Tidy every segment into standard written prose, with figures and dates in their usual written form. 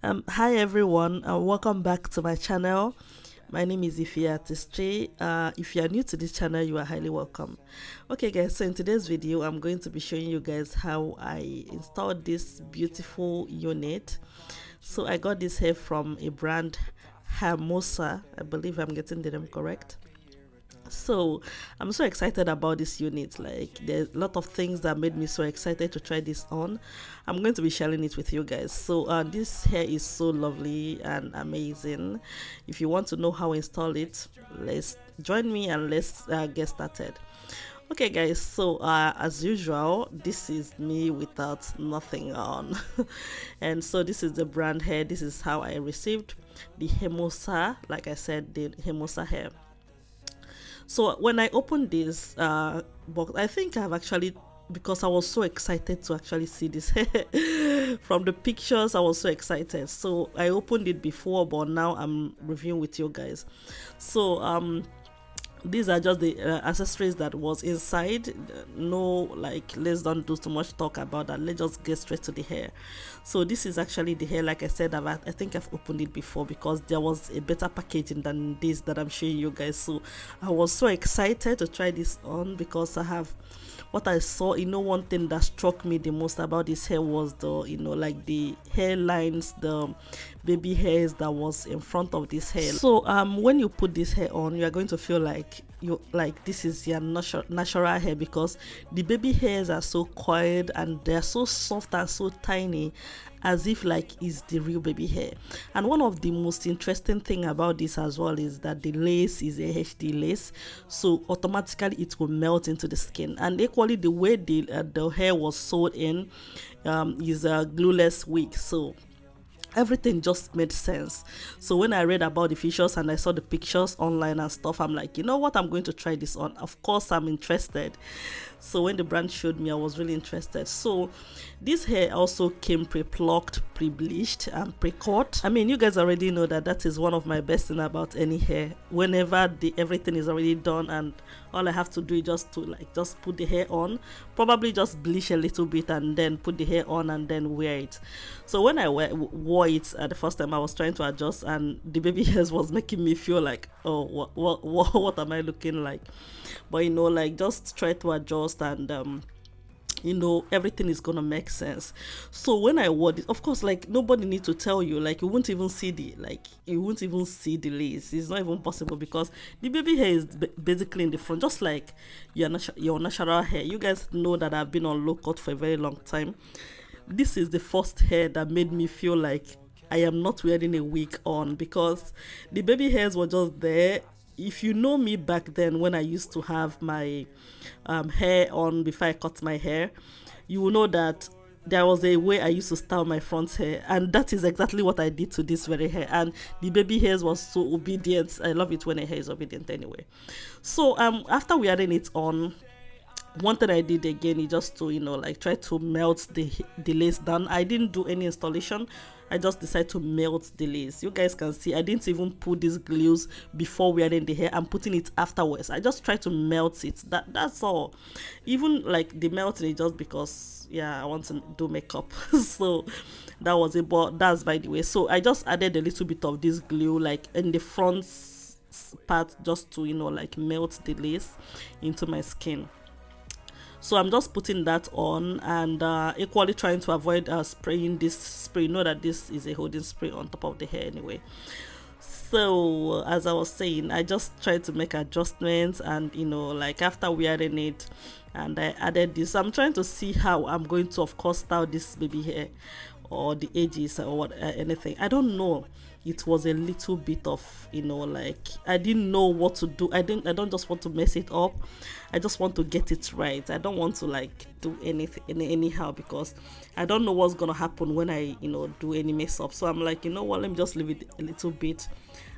Hi everyone, and welcome back to my channel. My name is Ify Artistry. If you are new to this channel, you are highly welcome. Okay guys, so in today's video I'm going to be showing you guys how I installed this beautiful unit. So I got this hair from a brand, Hermosa. I believe I'm getting the name correct. So I'm so excited about this unit. Like, there's a lot of things that made me so excited to try this on. I'm going to be sharing it with you guys. So this hair is so lovely and amazing. If you want to know how to install it, let's join me and let's get started. Okay guys, so as usual, this is me without nothing on. And so this is the brand hair. This is how I received the Hermosa, like I said, the Hermosa hair. So when I opened this box, I think I've actually, because I was so excited to actually see this from the pictures, I was so excited. So I opened it before, but now I'm reviewing with you guys. So these are just the accessories that was inside. No, like, let's don't do too much talk about that. Let's just get straight to the hair. So this is actually the hair. Like I said, I think I've opened it before because there was a better packaging than this that I'm showing you guys. So I was so excited to try this on because I have what I saw. One thing that struck me the most about this hair was the, like the hairlines, the baby hairs that was in front of this hair. So when you put this hair on, you are going to feel like this is your natural hair, because the baby hairs are so coiled and they're so soft and so tiny, as if like it's the real baby hair. And one of the most interesting thing about this as well is that the lace is a HD lace, so automatically it will melt into the skin. And equally, the way the hair was sewed in is a glueless wig, so everything just made sense. So when I read about the features and I saw the pictures online and stuff, I'm like, you know what, I'm going to try this on. Of course I'm interested. So when the brand showed me, I was really interested. So this hair also came pre-plucked, pre-bleached, and pre-cut. I mean, you guys already know that that is one of my best thing about any hair. Whenever everything is already done and all I have to do is just put the hair on, probably just bleach a little bit and then put the hair on and then wear it. So when I wore it at the first time, I was trying to adjust and the baby hairs was making me feel like, oh, what am I looking like? But like, just try to adjust and everything is gonna make sense. So when I wore it, of course, like, nobody need to tell you, like, you won't even see the lace. It's not even possible because the baby hair is basically in the front, just like your natural hair. You guys know that I've been on low cut for a very long time. This is the first hair that made me feel like I am not wearing a wig on, because the baby hairs were just there. If you know me back then, when I used to have my hair on before I cut my hair, you will know that there was a way I used to style my front hair, and that is exactly what I did to this very hair. And the baby hairs was so obedient. I love it when a hair is obedient anyway. So after wearing it on, one thing I did again is just to like try to melt the lace down. I didn't do any installation. I just decided to melt the lace. You guys can see I didn't even put these glues before wearing the hair. I'm putting it afterwards. I just try to melt it. That's all. Even like the melting is just because, yeah, I want to do makeup. So that was it. But that's by the way. So I just added a little bit of this glue like in the front part, just to like melt the lace into my skin. So I'm just putting that on and equally trying to avoid spraying this spray. Know that this is a holding spray on top of the hair anyway. So as I was saying, I just tried to make adjustments, and like after wearing it, and I added this. I'm trying to see how I'm going to, of course, style this baby hair or the edges or what, anything. I don't know. It was a little bit of like, I didn't know what to do. I don't just want to mess it up. I just want to get it right. I don't want to like do anything anyhow, because I don't know what's gonna happen when I do any mess up. So I'm like, what, let me just leave it a little bit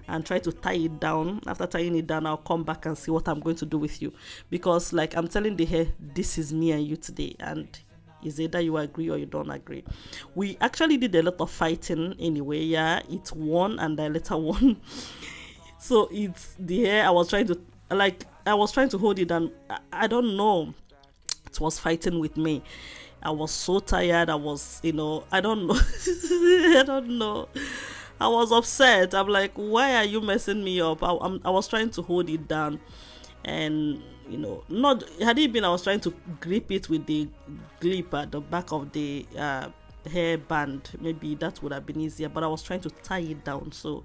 and try to tie it down. After tying it down, I'll come back and see what I'm going to do with you, because like I'm telling the hair, this is me and you today, and is either you agree or you don't agree. We actually did a lot of fighting anyway. Yeah, it won and I later won. So it's the hair. I was trying to hold it, and I don't know, it was fighting with me. I was so tired. I was, I don't know. I don't know. I was upset. I'm like, why are you messing me up? I was trying to hold it down, and not had it been I was trying to grip it with the grip at the back of the hair band, maybe that would have been easier, but I was trying to tie it down, so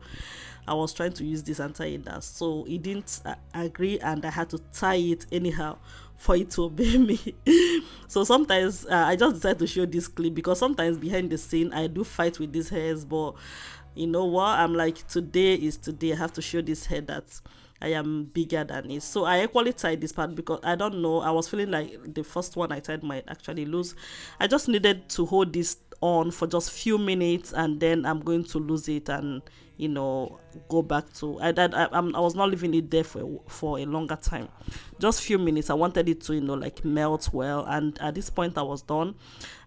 I was trying to use this and tie it down, so it didn't agree, and I had to tie it anyhow for it to obey me. So sometimes I just decided to show this clip, because sometimes behind the scene I do fight with these hairs, but you know what, I'm like, today is today. I have to show this hair that I am bigger than it. So I equally tied this part, because I don't know, I was feeling like the first one I tied might actually lose. I just needed to hold this on for just few minutes, and then I'm going to lose it and go back to I was not leaving it there for a longer time, just few minutes. I wanted it to like melt well, and at this point I was done.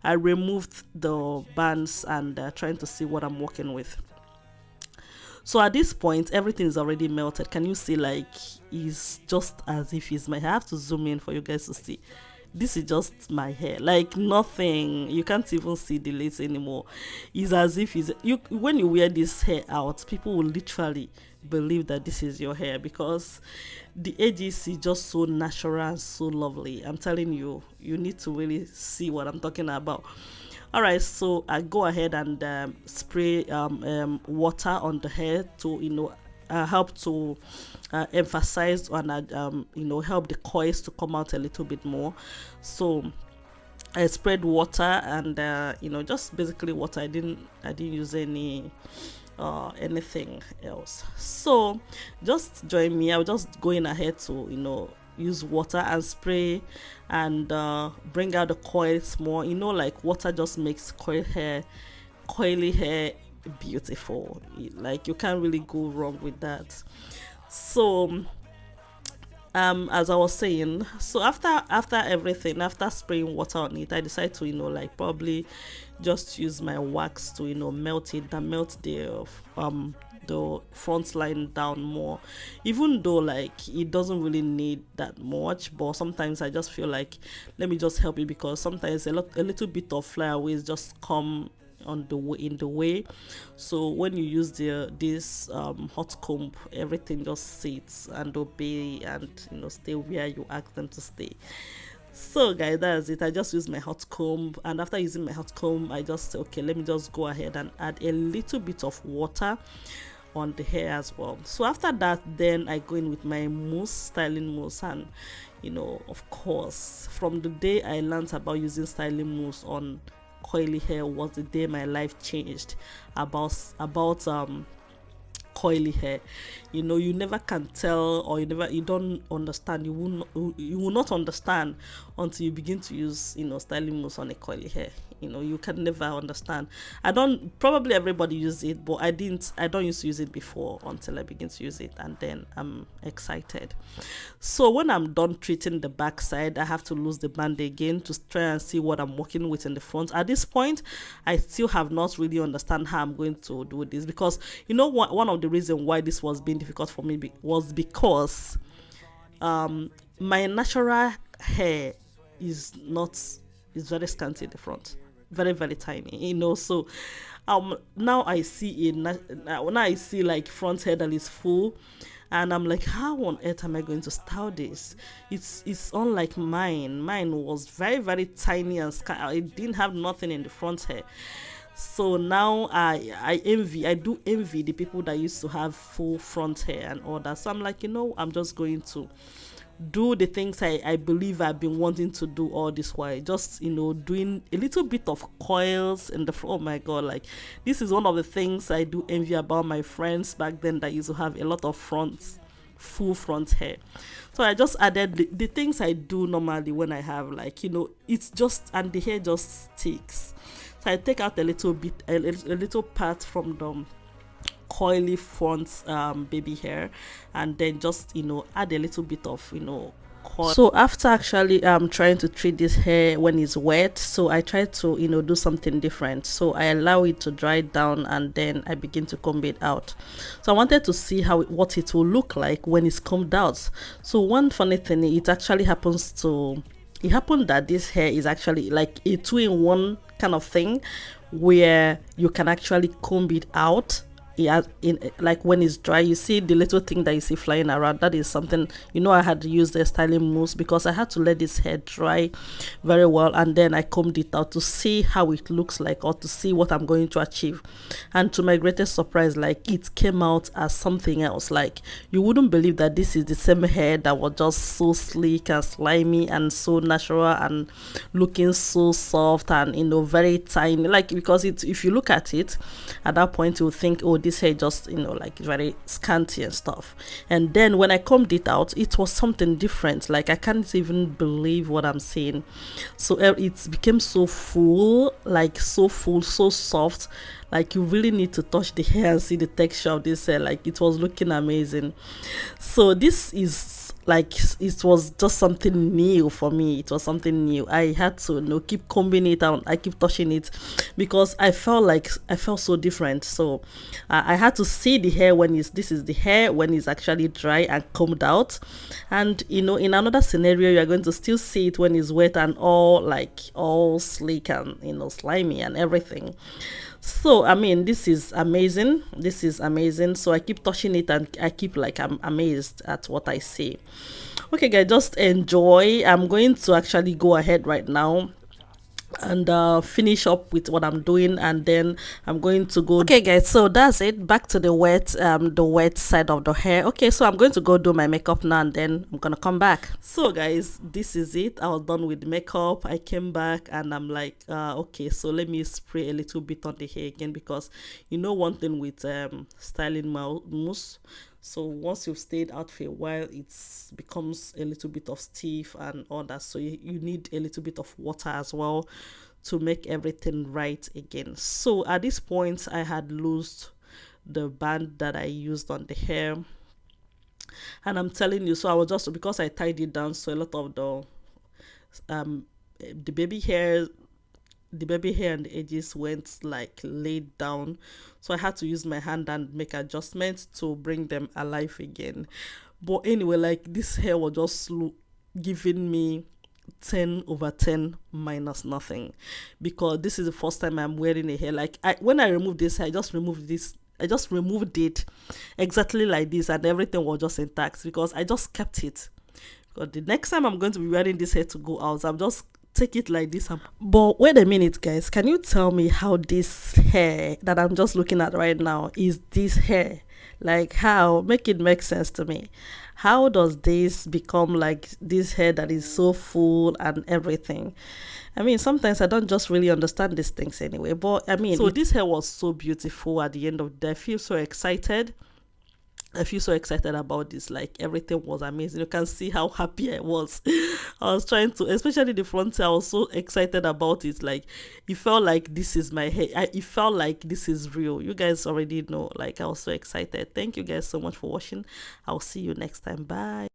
I removed the bands and trying to see what I'm working with. So at this point, everything is already melted. Can you see, like, it's just as if it's my hair? I have to zoom in for you guys to see. This is just my hair, like nothing. You can't even see the lace anymore. It's as if when you wear this hair out, people will literally believe that this is your hair, because the edges is just so natural and so lovely. I'm telling you, you need to really see what I'm talking about. All right, so I go ahead and spray water on the hair to help to emphasize and help the coils to come out a little bit more. So I sprayed water and just basically water. I didn't use any anything else. So just join me. I'll just going ahead to use water and spray and bring out the coils more. Like water just makes coily hair beautiful. Like you can't really go wrong with that. So as I was saying, so after everything, after spraying water on it, I decided to like probably just use my wax to melt it and melt the front line down more, even though like it doesn't really need that much. But sometimes I just feel like, let me just help it, because sometimes a little bit of flyaways just come in the way. So when you use this hot comb, everything just sits and obey and stay where you ask them to stay. So guys, that's it. I just use my hot comb, and after using my hot comb, I just say, okay, let me just go ahead and add a little bit of water on the hair as well. So after that, then I go in with my mousse, styling mousse, and of course, from the day I learned about using styling mousse on coily hair was the day my life changed about coily hair. You never can tell, or you don't understand. You will not understand until you begin to use styling mousse on a coily hair. You can never understand. Probably everybody use it, but I don't used to use it before until I begin to use it, and then I'm excited. So when I'm done treating the back side, I have to lose the band again to try and see what I'm working with in the front. At this point, I still have not really understand how I'm going to do this, because one of the reasons why this was being difficult for me was because my natural hair is very scanty in the front, very very tiny, so now I see like front hair that is full, and I'm like, how on earth am I going to style this? It's unlike mine was very very tiny and I didn't have nothing in the front hair. So now I do envy the people that used to have full front hair and all that. So I'm like, I'm just going to do the things I believe I've been wanting to do all this while, just doing a little bit of coils in the front. Oh my god, like this is one of the things I do envy about my friends back then that used to have a lot of full front hair. So I just added the things I do normally when I have, like, it's just, and the hair just sticks. So I take out a little part from the coily front baby hair, and then just add a little bit of coil. So after actually trying to treat this hair when it's wet, so I try to do something different. So I allow it to dry down, and then I begin to comb it out. So I wanted to see what it will look like when it's combed out. So one funny thing, it actually happens to it happened that this hair is actually like a two-in-one kind of thing, where you can actually comb it out. Yeah, in like when it's dry, you see the little thing that you see flying around, that is something, you know, I had to use the styling mousse because I had to let this hair dry very well, and then I combed it out to see how it looks like, or to see what I'm going to achieve. And to my greatest surprise, like, it came out as something else. Like, you wouldn't believe that this is the same hair that was just so sleek and slimy and so natural and looking so soft and, you know, very tiny. Like, because it, if you look at it at that point, you'll think, oh, this hair just, you know, like very scanty and stuff. And then when I combed it out, it was something different. Like, I can't even believe what I'm seeing. So it became so full, like so full, so soft. Like, you really need to touch the hair and see the texture of this hair. Like, it was looking amazing. So this is like, it was just something new for me. It was something new. I had to, you know, keep combing it out. I keep touching it because I felt so different. So I had to see the hair when it's, this is the hair when it's actually dry and combed out. And, you know, in another scenario, you're going to still see it when it's wet and all, like, all sleek and, you know, slimy and everything. So I mean, this is amazing. This is amazing. So I keep touching it and I keep, like, I'm amazed at what I see. Okay guys, just enjoy. I'm going to actually go ahead right now and finish up with what I'm doing, and then I'm going to go. Okay guys, so that's it. Back to the wet side of the hair. Okay, so I'm going to go do my makeup now, and then I'm gonna come back. So guys, this is it. I was done with makeup. I came back and I'm like, okay, so let me spray a little bit on the hair again, because you know, one thing with styling mousse, so once you've stayed out for a while, it becomes a little bit of stiff and all that, so you need a little bit of water as well to make everything right again. So at this point, I had loosed the band that I used on the hair, and I'm telling you, so I was just, because I tied it down, so a lot of the baby hair and the edges went, like, laid down, so I had to use my hand and make adjustments to bring them alive again. But anyway, like, this hair was just giving me 10/10 minus nothing, because this is the first time I'm wearing a hair. Like, when I removed this hair, I just removed it exactly like this, and everything was just intact because I just kept it. Because the next time I'm going to be wearing this hair to go out, I'm just take it like this. But wait a minute guys, can you tell me how this hair that I'm just looking at right now is this hair? Like, how? Make it make sense to me. How does this become like this hair that is so full and everything? I mean, sometimes I don't just really understand these things anyway. But I mean, so this hair was so beautiful at the end of the day. I feel so excited. About this. Like, everything was amazing. You can see how happy I was. I was trying to, especially the front hair, I was so excited about it. Like, it felt like this is my hair. It felt like this is real. You guys already know. Like, I was so excited. Thank you guys so much for watching. I'll see you next time. Bye.